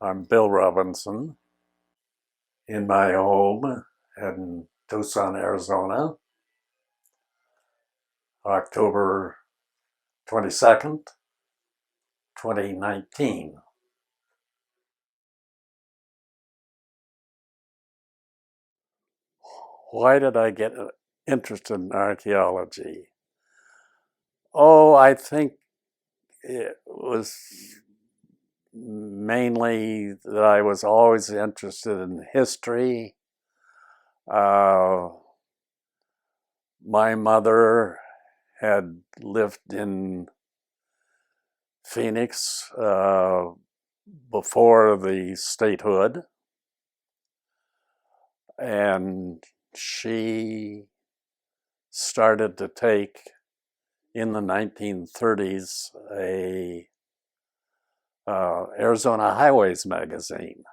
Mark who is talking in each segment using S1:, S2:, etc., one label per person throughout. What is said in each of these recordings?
S1: I'm Bill Robinson in my home in Tucson, Arizona, October 22nd, 2019. Why did I get interested in archaeology? Oh, I think it was mainly that I was always interested in history. Uh, my mother had lived in Phoenix before the statehood, and she started to take in the 1930s a Arizona Highways magazine,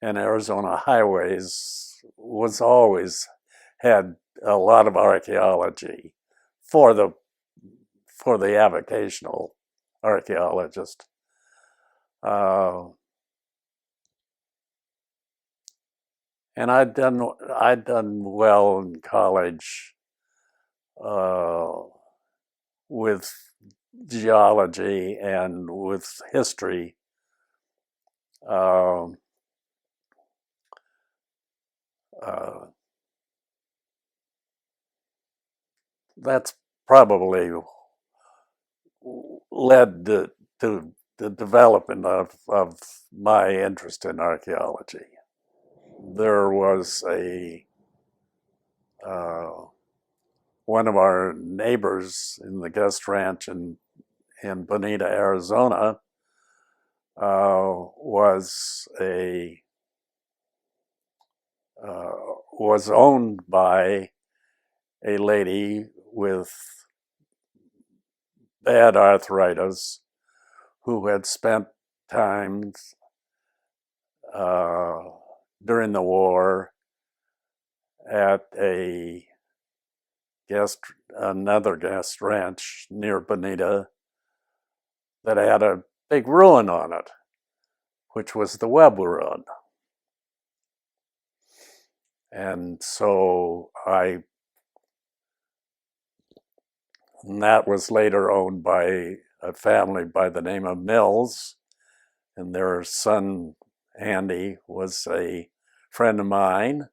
S1: and Arizona Highways was always had a lot of archaeology for the avocational archaeologist. And I'd done well in college with geology and with history. Uh, uh, that's probably led to the development of my interest in archaeology. There was a one of our neighbors in the guest ranch in Bonita, Arizona, was was owned by a lady with bad arthritis who had spent times uh, during the war at another guest ranch near Bonita that had a big ruin on it, which was the Webb ruin. And so and that was later owned by a family by the name of Mills, and their son Andy was a friend of mine,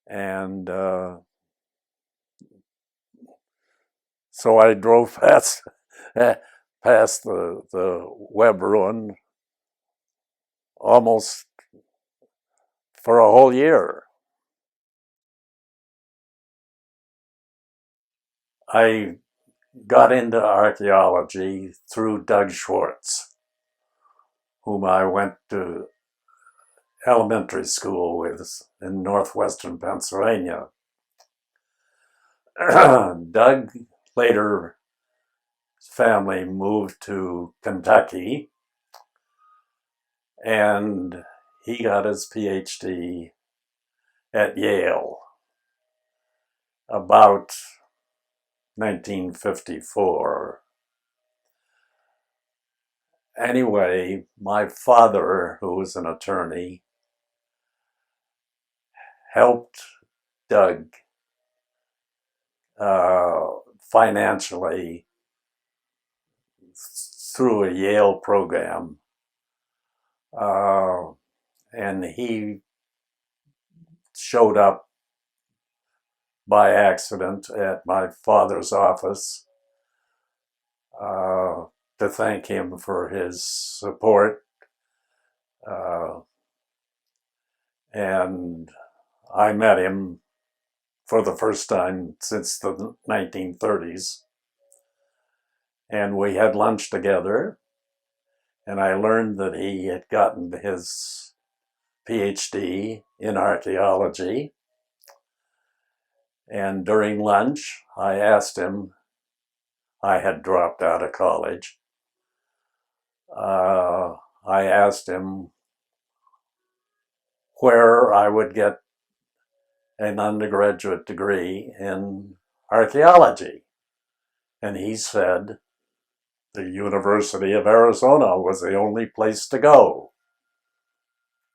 S1: and so I drove past past the Webb ruin almost for a whole year. I got into archaeology through Doug Schwartz, whom I went to elementary school with in northwestern Pennsylvania. Doug later family moved to Kentucky, and he got his Ph.D. at Yale about 1954. Anyway, my father, who was an attorney, helped Doug financially through a Yale program. And he showed up by accident at my father's office to thank him for his support. And I met him for the first time since the 1930s. And we had lunch together, and I learned that he had gotten his PhD in archaeology. And during lunch, I asked him, I had dropped out of college. I asked him where I would get an undergraduate degree in archaeology. And he said, the University of Arizona was the only place to go.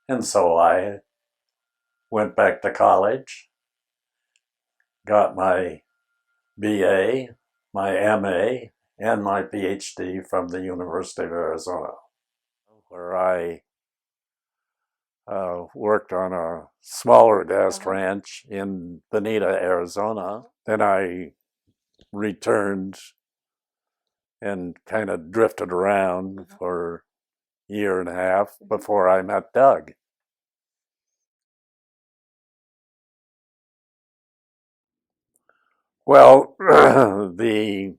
S1: And so I went back to college, got my BA, my MA, and my Ph.D. from the University of Arizona, where I worked on a smaller gas ranch in Bonita, Arizona. Then I returned and kind of drifted around for a year and a half before I met Doug. Well, the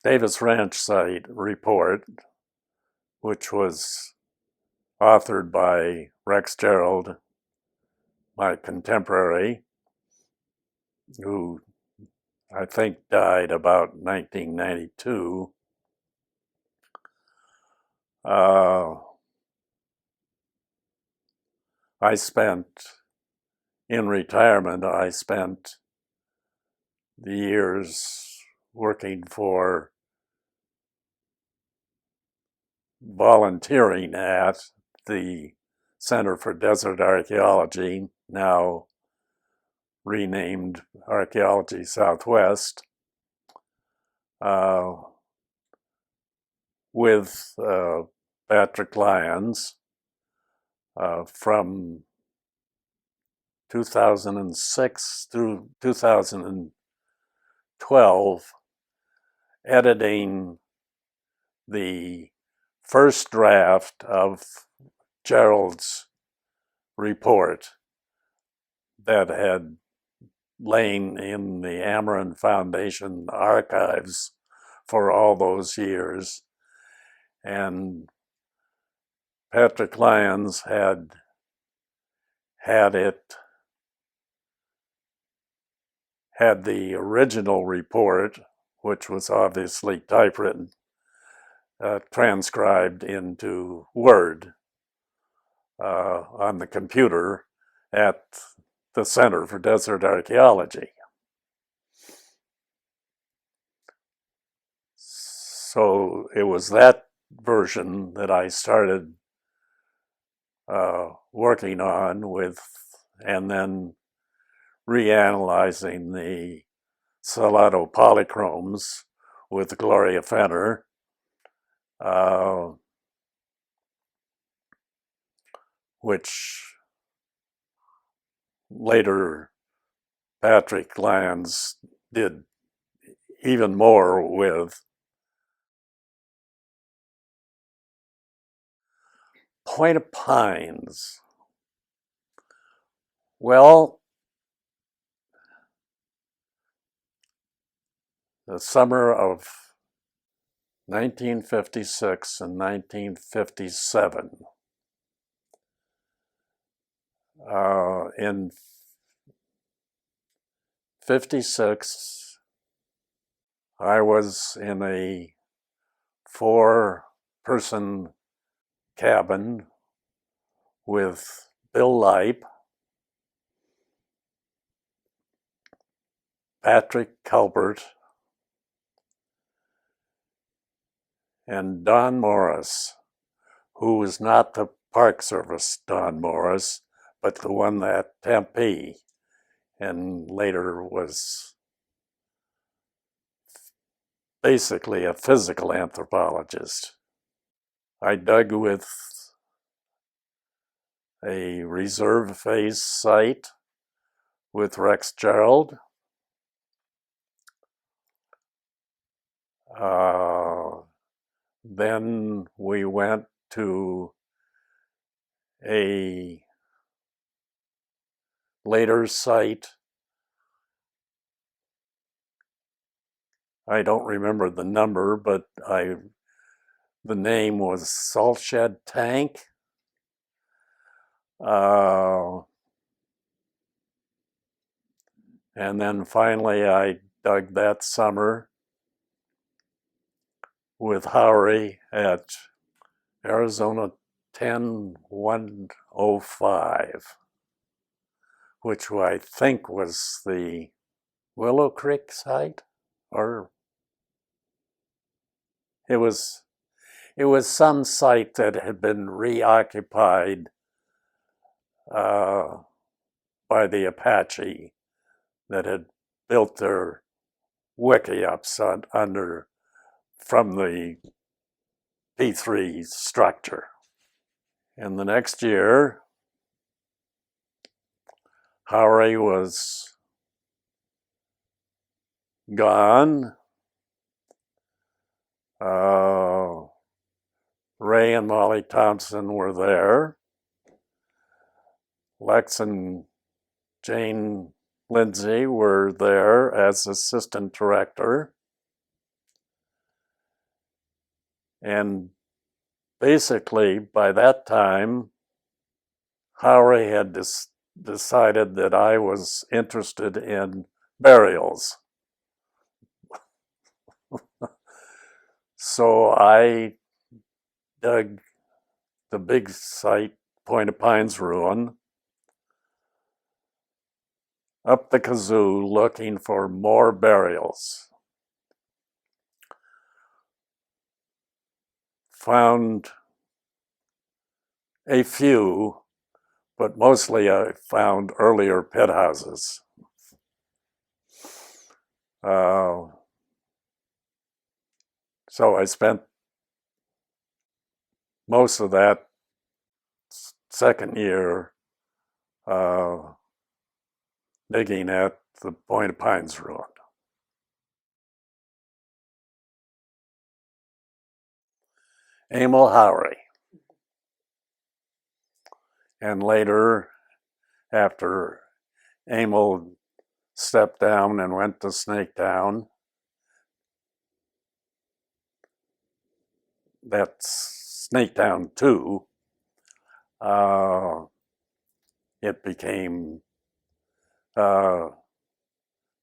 S1: Davis Ranch site report, which was authored by Rex Gerald, my contemporary, who I think died about 1992. I spent, in retirement, I spent the years working for, volunteering at the Center for Desert Archaeology, now renamed Archaeology Southwest, with Patrick Lyons from 2006 through 2012, editing the first draft of Gerald's report that had lain in the Ameren Foundation archives for all those years. And Patrick Lyons had the original report, which was obviously typewritten, transcribed into Word on the computer at the Center for Desert Archaeology. So it was that version that I started working on with, and then reanalyzing the Salado polychromes with Gloria Fenner, which later Patrick Lyons did even more with. Point of Pines. Well, the summer of 1956 and 1957. In 56, I was in a 4-person cabin with Bill Leip, Patrick Culbert, and Don Morris, who was not the Park Service Don Morris, but the one at Tempe, and later was basically a physical anthropologist. I dug with a reserve phase site with Rex Gerald. Then we went to a later site. I don't remember the number, but the name was Salt Shed Tank. And then finally I dug that summer with Haury at Arizona 10105, which I think was the Willow Creek site, or It was some site that had been reoccupied by the Apache that had built their wickiups under from the P3 structure. And the next year, Haury was gone. Ray and Molly Thompson were there. Lex and Jane Lindsay were there as assistant director. And basically, by that time, Haury had decided that I was interested in burials. So I dug the big site, Point of Pines ruin, up the kazoo looking for more burials. Found a few, but mostly I found earlier pit houses. So I spent most of that second year digging at the Point of Pines ruin. Emil Haury. And later, after Emil stepped down and went to Snaketown, that's Snaketown 2, it became, the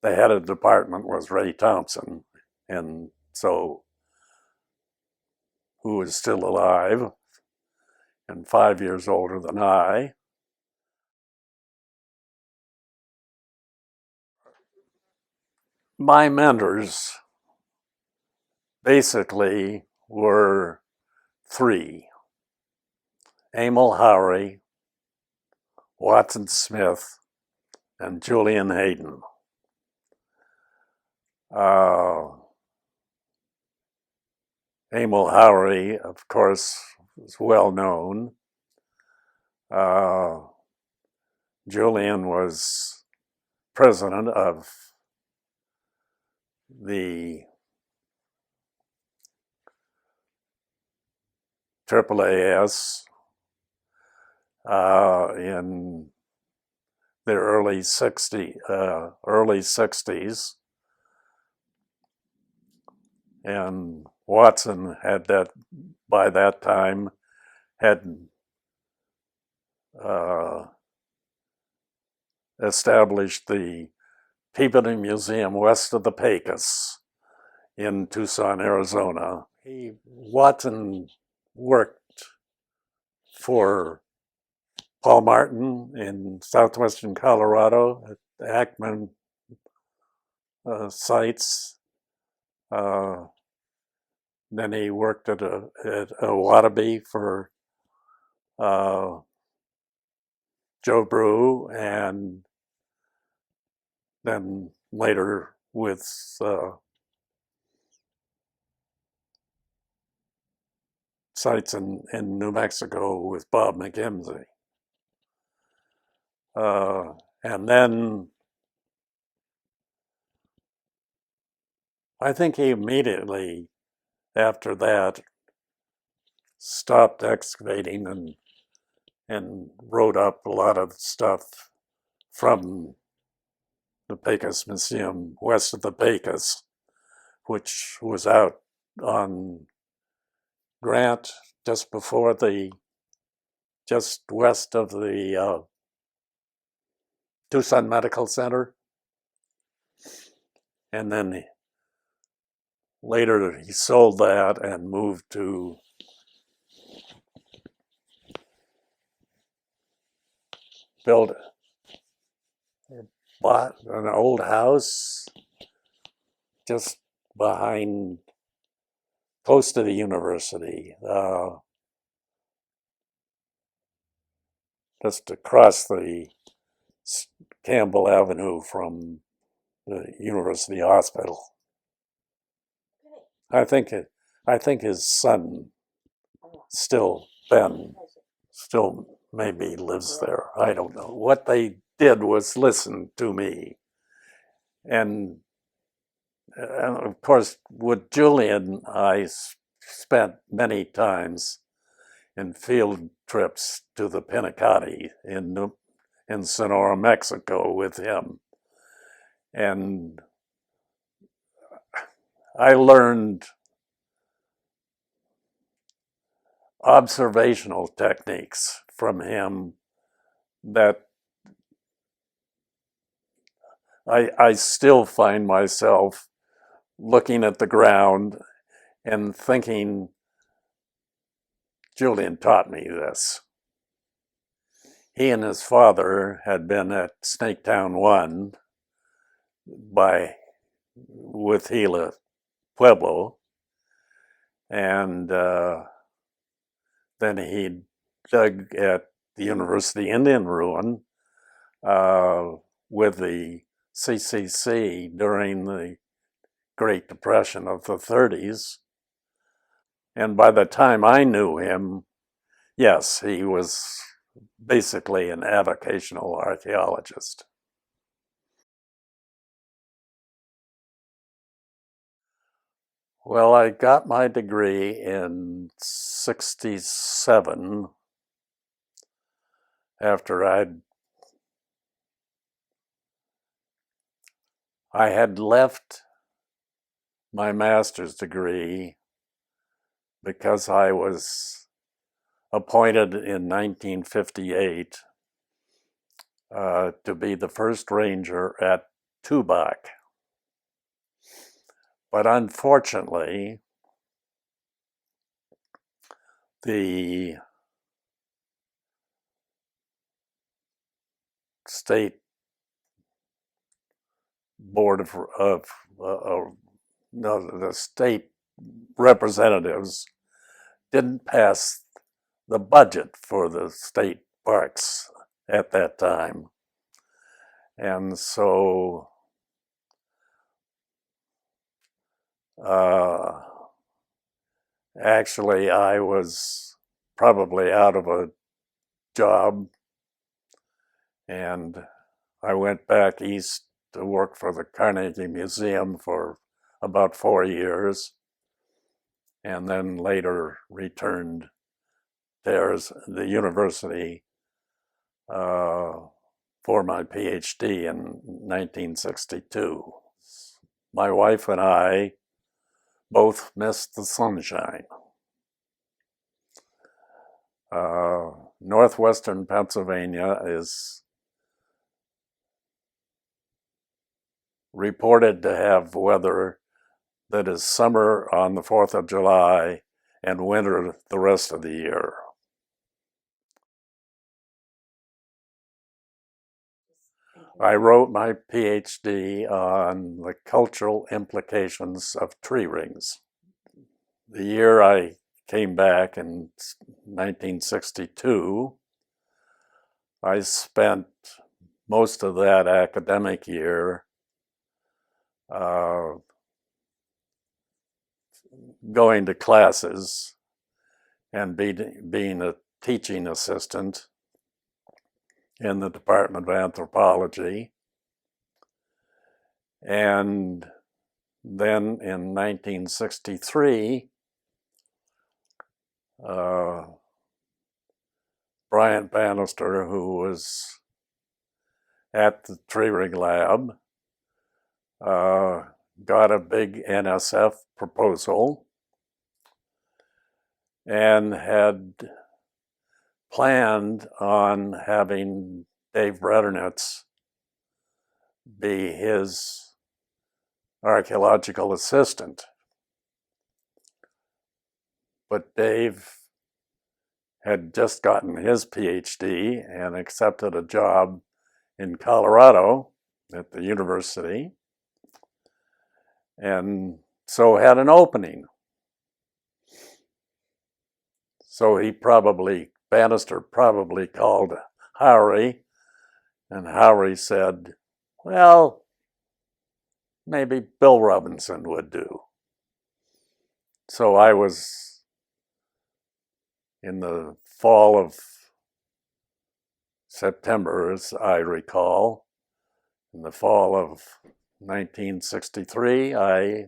S1: head of the department was Ray Thompson, and so, who is still alive and 5 years older than I. My mentors basically were three: Emil Haury, Watson Smith, and Julian Hayden. Emil Haury, of course, is well known. Julian was president of the AAAS in the early 60s. And Watson had that, by that time, had established the Peabody Museum west of the Pecos in Tucson, Arizona. Watson worked for Paul Martin in southwestern Colorado at the Acoma sites. Then he worked at Guevavi for Joe Brew, and then later with sites in New Mexico with Bob McKimsey. And then I think he immediately after that stopped excavating and wrote up a lot of stuff from the Pecos Museum west of the Pecos, which was out on Grant just west of the Tucson Medical Center. And then later he sold that and moved to bought an old house just behind close to the university, just across the Campbell Avenue from the University Hospital. I think his son Ben still maybe lives there. I don't know. What they did was listen to me, and of course with Julian, I spent many times in field trips to the Pinacate in Sonora, Mexico with him. And I learned observational techniques from him that I still find myself looking at the ground and thinking, Julian taught me this. He and his father had been at Snaketown 1 with Gila Pueblo, and then he dug at the University Indian Ruin with the CCC during the Great Depression of the 30s. And by the time I knew him, yes, he was basically an avocational archaeologist. Well, I got my degree in '67 after I had left my master's degree because I was appointed in 1958 to be the first ranger at Tubac. But unfortunately, the state board the state representatives didn't pass the budget for the state parks at that time. And so actually I was probably out of a job, and I went back east to work for the Carnegie Museum for about 4 years, and then later returned there the university for my Ph.D. in 1962. My wife and I both missed the sunshine. Northwestern Pennsylvania is reported to have weather that is summer on the 4th of July and winter the rest of the year. I wrote my Ph.D. on the cultural implications of tree rings. The year I came back in 1962, I spent most of that academic year going to classes and being a teaching assistant in the Department of Anthropology. And then in 1963, Bryant Bannister, who was at the tree ring lab, got a big NSF proposal and had planned on having Dave Bredernitz be his archaeological assistant. But Dave had just gotten his PhD and accepted a job in Colorado at the university, and so had an opening. So Bannister probably called Haury, and Haury said, well, maybe Bill Robinson would do. So I was in the fall of September, as I recall, in the fall of 1963, I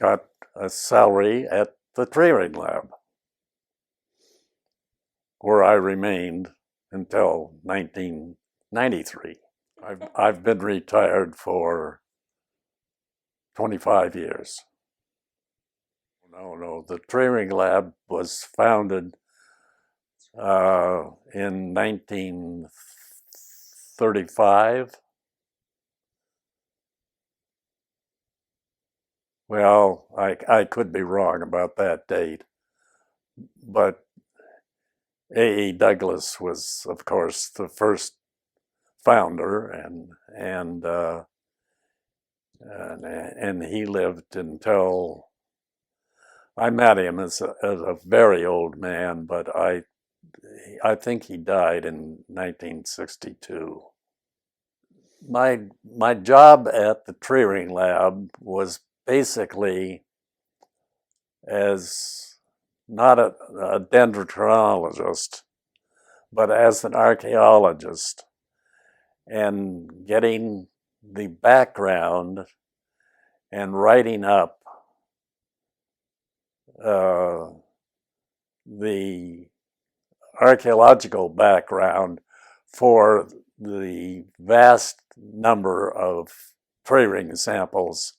S1: got a salary at the tree ring lab, where I remained until 1993. I've been retired for 25 years. No, the tree ring lab was founded in 1935. Well, I could be wrong about that date, but A.E. Douglas was, of course, the first founder, and he lived until I met him as a very old man, but I think he died in 1962. My job at the tree ring lab was basically as not a dendrochronologist, but as an archaeologist, and getting the background and writing up the archaeological background for the vast number of tree ring samples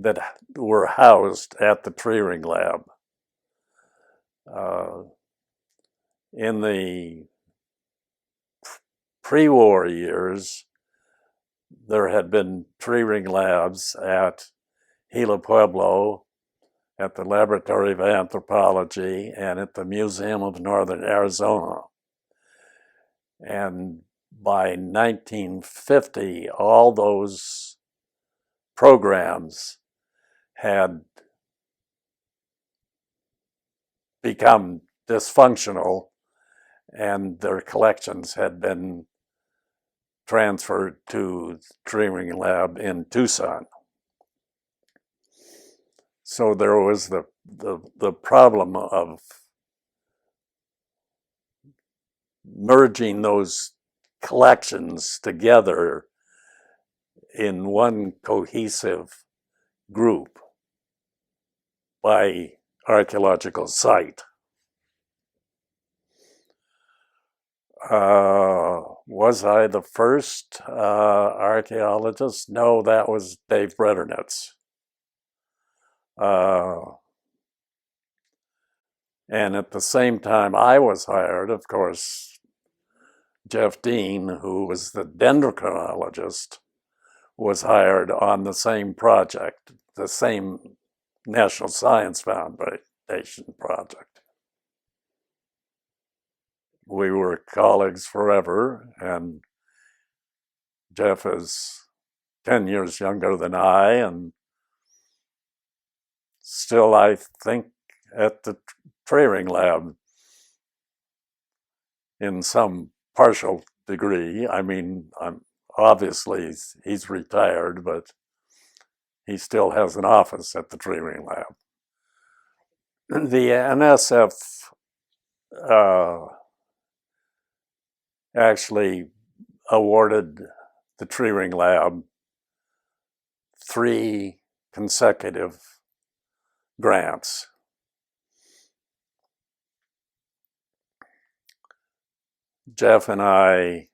S1: that were housed at the tree ring lab. In the pre-war years, there had been tree ring labs at Gila Pueblo, at the Laboratory of Anthropology, and at the Museum of Northern Arizona. And by 1950, all those programs had become dysfunctional, and their collections had been transferred to the tree ring lab in Tucson. So there was the problem of merging those collections together in one cohesive group by archaeological site. Was I the first archaeologist? No, that was Dave Bretternitz. And at the same time I was hired, of course, Jeff Dean, who was the dendrochronologist, was hired on the same project, the same National Science Foundation project. We were colleagues forever, and Jeff is 10 years younger than I, and still, I think, at the tree ring lab in some partial degree. I mean, obviously he's retired, but he still has an office at the tree ring lab. The NSF actually awarded the tree ring lab 3 consecutive grants. Jeff and I,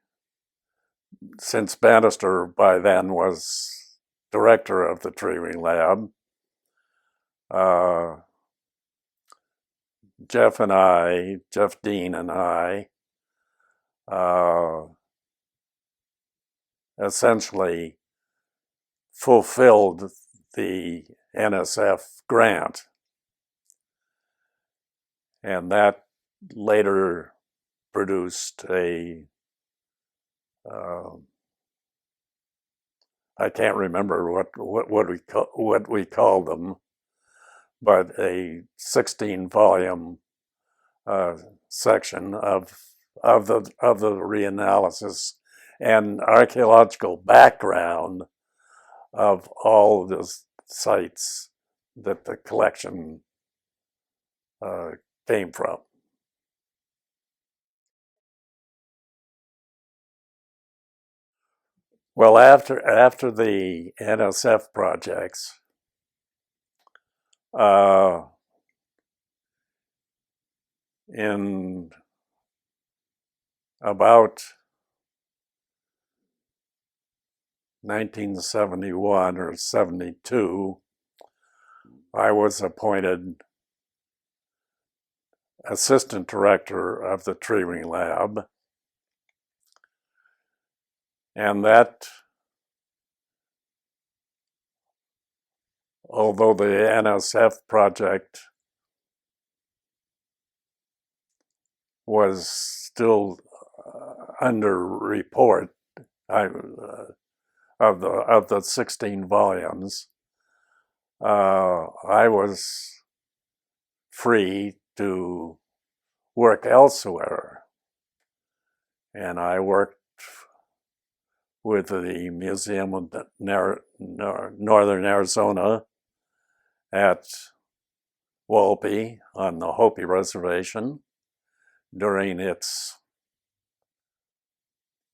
S1: since Bannister by then was director of the tree ring lab, Jeff Dean and I, essentially fulfilled the NSF grant. And that later produced a I can't remember what we called them, but a 16 volume section of the reanalysis and archaeological background of all the sites that the collection came from. Well, after the NSF projects, in about 1971 or 72, I was appointed assistant director of the Treering Lab. And that, although the NSF project was still under report of the 16 volumes, I was free to work elsewhere. And I worked with the Museum of Northern Arizona at Walpi on the Hopi Reservation during its,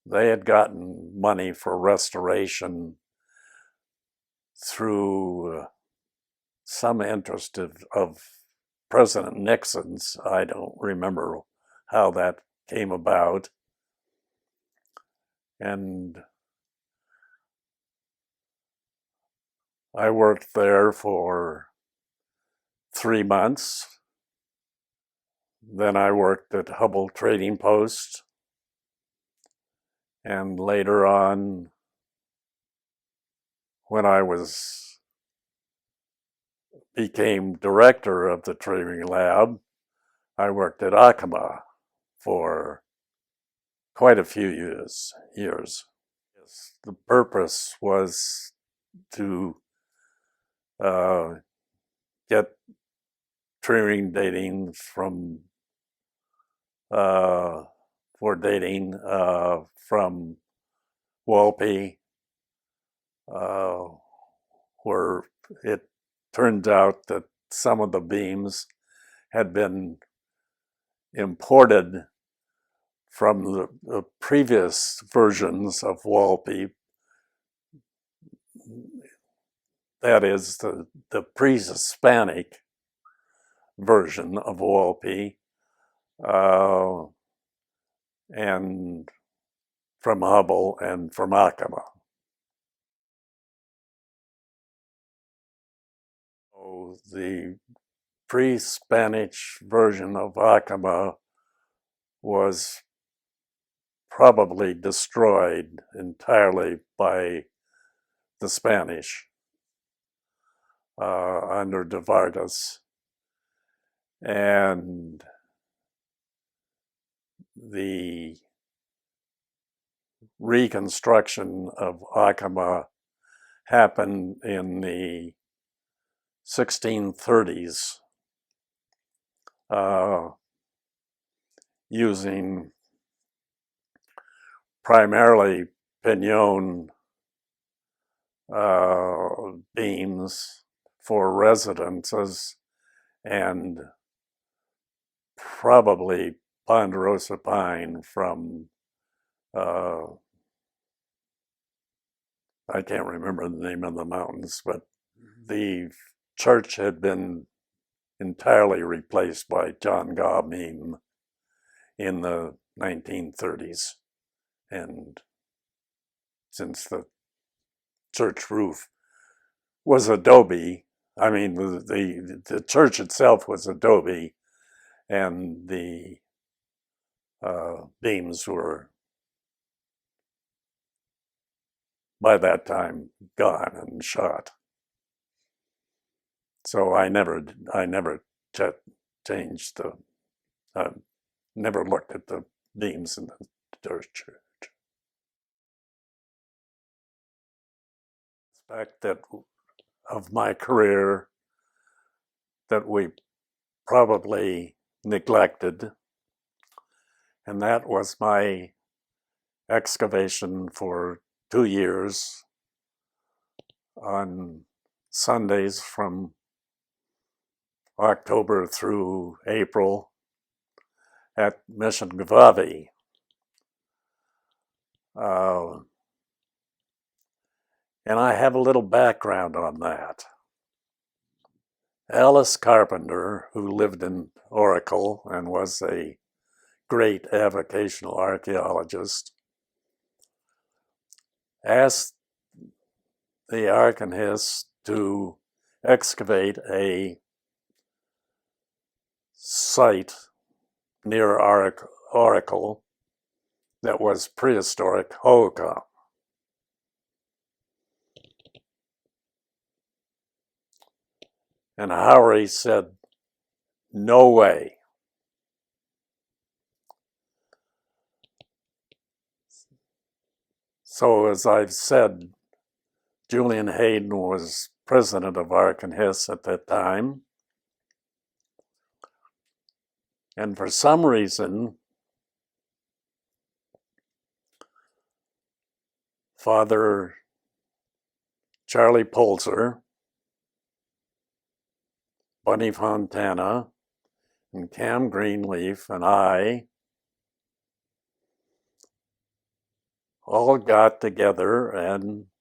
S1: they had gotten money for restoration through some interest of President Nixon's. I don't remember how that came about. And I worked there for 3 months. Then I worked at Hubble Trading Post. And later on, when I became director of the Treering Lab, I worked at Acoma for quite a few years. The purpose was to get Treering dating from for dating from Walpi, where it turned out that some of the beams had been imported from the previous versions of Walpi, that is the pre-Hispanic version of Walpi, and from Hubble and from Acoma. So the pre-Spanish version of Acoma was probably destroyed entirely by the Spanish under de Vargas. And the reconstruction of Acoma happened in the 1630s using primarily pinon beams for residences and probably ponderosa pine from, I can't remember the name of the mountains, but the church had been entirely replaced by John Gaw beam in the 1930s. And since the church roof was adobe, I mean, the church itself was adobe, and the beams were, by that time, gone and shot. So I never changed never looked at the beams in the church. aspect of my career that we probably neglected, and that was my excavation for 2 years on Sundays from October through April at Mission Guevavi. And I have a little background on that. Alice Carpenter, who lived in Oracle and was a great avocational archaeologist, asked the Archonists to excavate a site near Oracle that was prehistoric Acoma. And Haury said, "No way." So as I've said, Julian Hayden was president of Archonists at that time. And for some reason, Father Charlie Polzer, Bunny Fontana, and Cam Greenleaf and I all got together and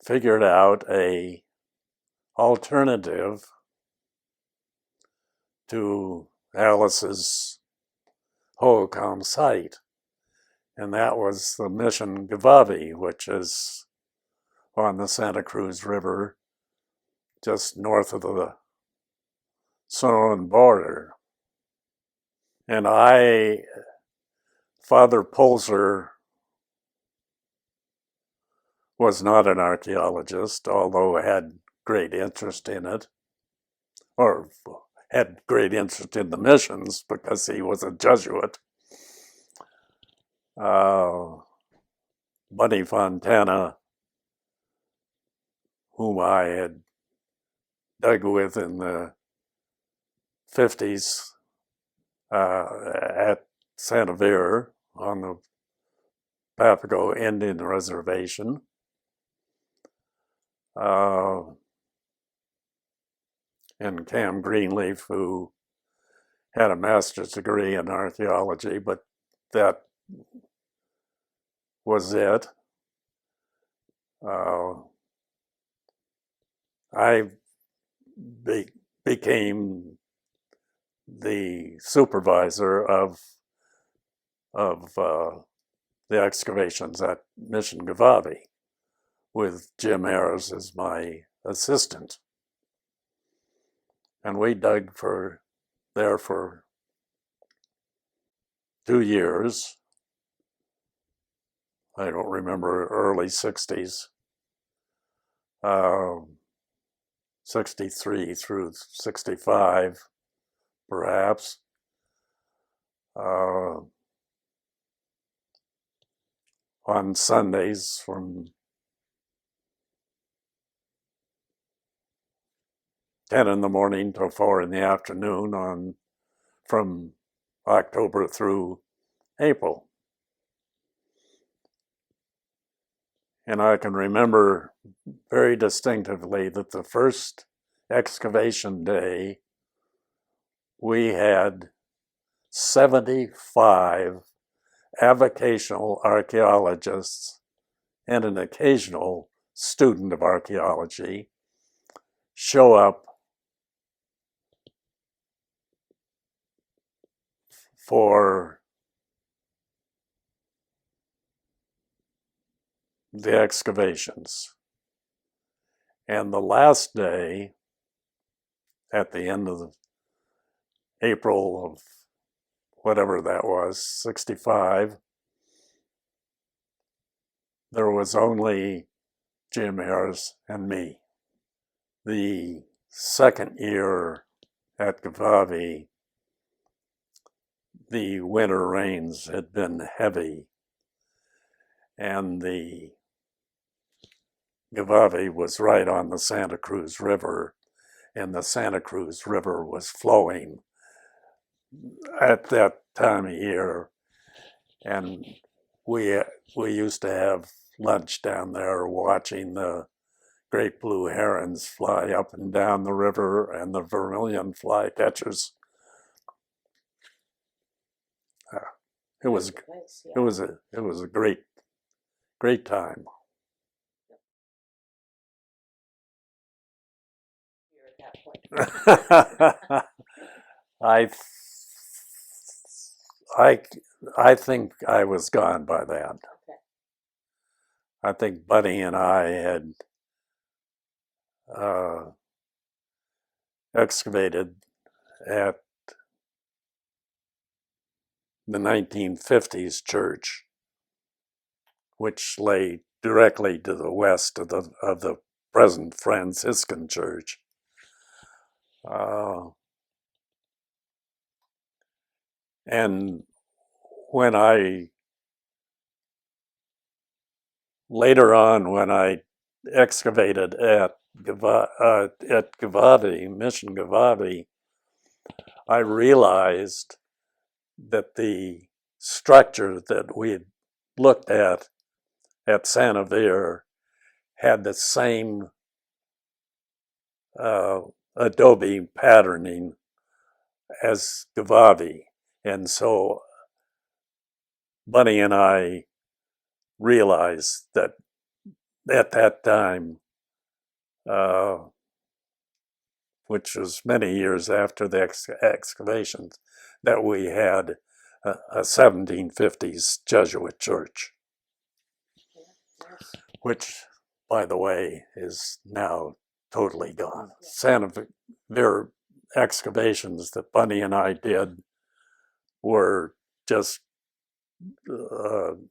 S1: figured out an alternative to Alice's Hohokam site. And that was the Mission Guevavi, which is on the Santa Cruz River, just north of the Sonoran border. And Father Polzer was not an archaeologist, although had great interest in it, or had great interest in the missions because he was a Jesuit. Bunny Fontana, whom I had dug with in the 50s at San Xavier on the Papago Indian Reservation. And Cam Greenleaf, who had a master's degree in archaeology, but that was it. I became the supervisor of the excavations at Mission Guevavi, with Jim Ayers as my assistant. And we dug there for 2 years. I don't remember, early 60s. 63 through 65, perhaps. On Sundays from 10 in the morning till 4 in the afternoon from October through April. And I can remember very distinctively that the first excavation day, we had 75 avocational archaeologists and an occasional student of archaeology show up for the excavations. And the last day, at the end of April of whatever that was, 65, there was only Jim Ayers and me. The second year at Guevavi, the winter rains had been heavy, and the Guevavi was right on the Santa Cruz River, and the Santa Cruz River was flowing at that time of year. And we used to have lunch down there watching the great blue herons fly up and down the river and the vermilion flycatchers. It was a great time. I I think I was gone by then. I think Buddy and I had excavated at the 1950s church, which lay directly to the west of the present Franciscan church. And when later on, when I excavated at Guevavi, Mission Guevavi, I realized that the structure that we had looked at San Xavier had the same adobe patterning as Guevavi. And so Bunny and I realized that at that time, which was many years after the excavations, that we had a 1750s Jesuit church, which, by the way, is now totally gone. Santa Xavier excavations that Bunny and I did were just 2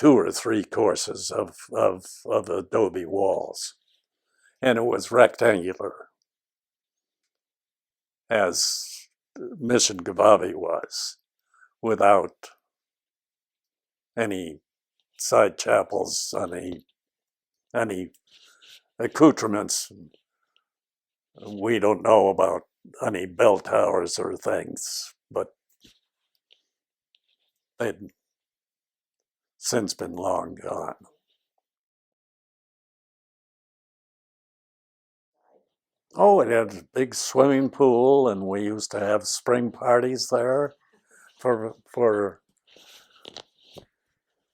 S1: or 3 courses of adobe walls, and it was rectangular, as Mission Guevavi was, without any side chapels, any accoutrements. We don't know about any bell towers or things, but they'd since been long gone. Oh, it had a big swimming pool, and we used to have spring parties there. For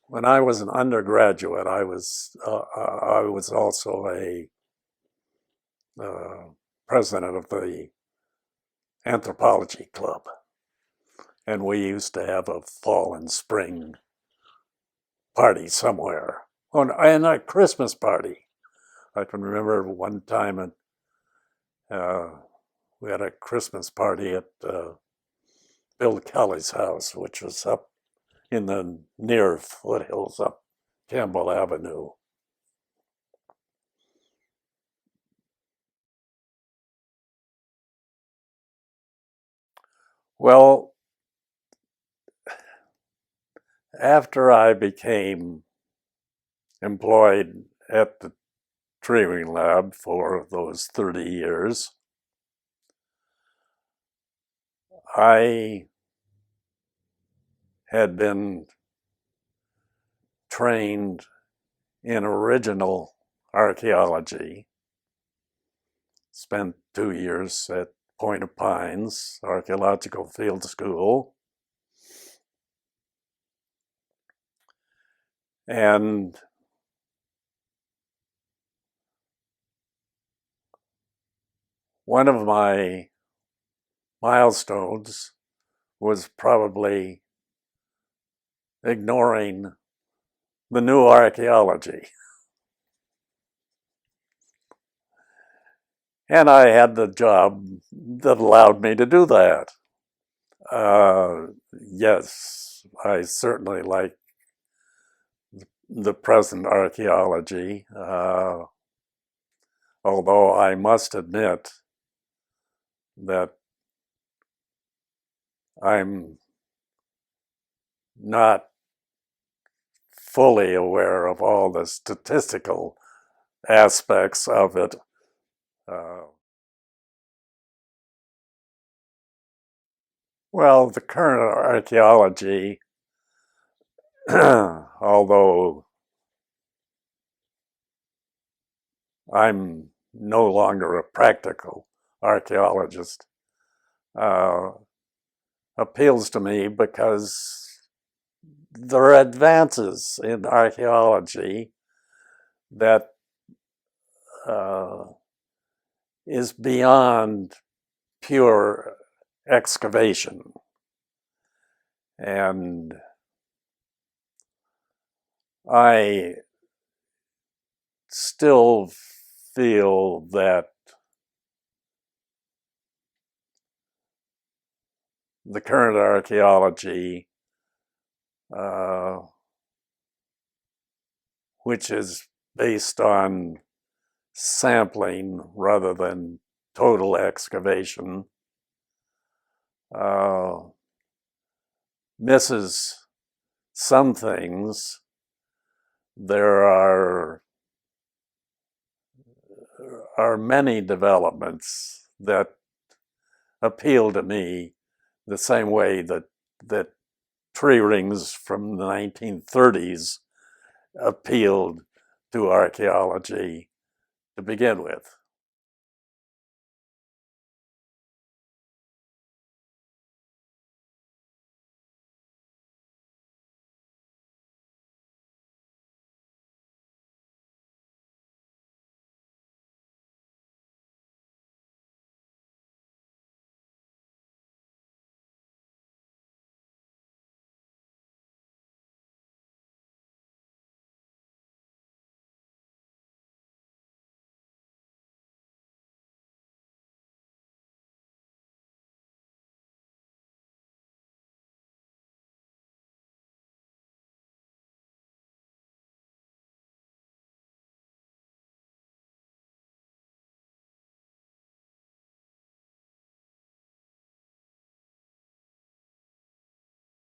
S1: when I was an undergraduate, I was also a president of the anthropology club, and we used to have a fall and spring party somewhere, and a Christmas party. I can remember one time we had a Christmas party at Bill Kelly's house, which was up in the near foothills up Campbell Avenue. Well, after I became employed at the Tree-wing Lab for those 30 years, I had been trained in original archaeology, spent 2 years at Point of Pines Archaeological Field School, and one of my milestones was probably ignoring the new archaeology. And I had the job that allowed me to do that. Yes, I certainly like the present archaeology, although I must admit that I'm not fully aware of all the statistical aspects of it. Well, the current archaeology, although I'm no longer a practical archaeologist, appeals to me because there are advances in archaeology that is beyond pure excavation. And I still feel that the current archaeology, which is based on sampling rather than total excavation, misses some things. There are many developments that appeal to me the same way that tree rings from the 1930s appealed to archaeology to begin with.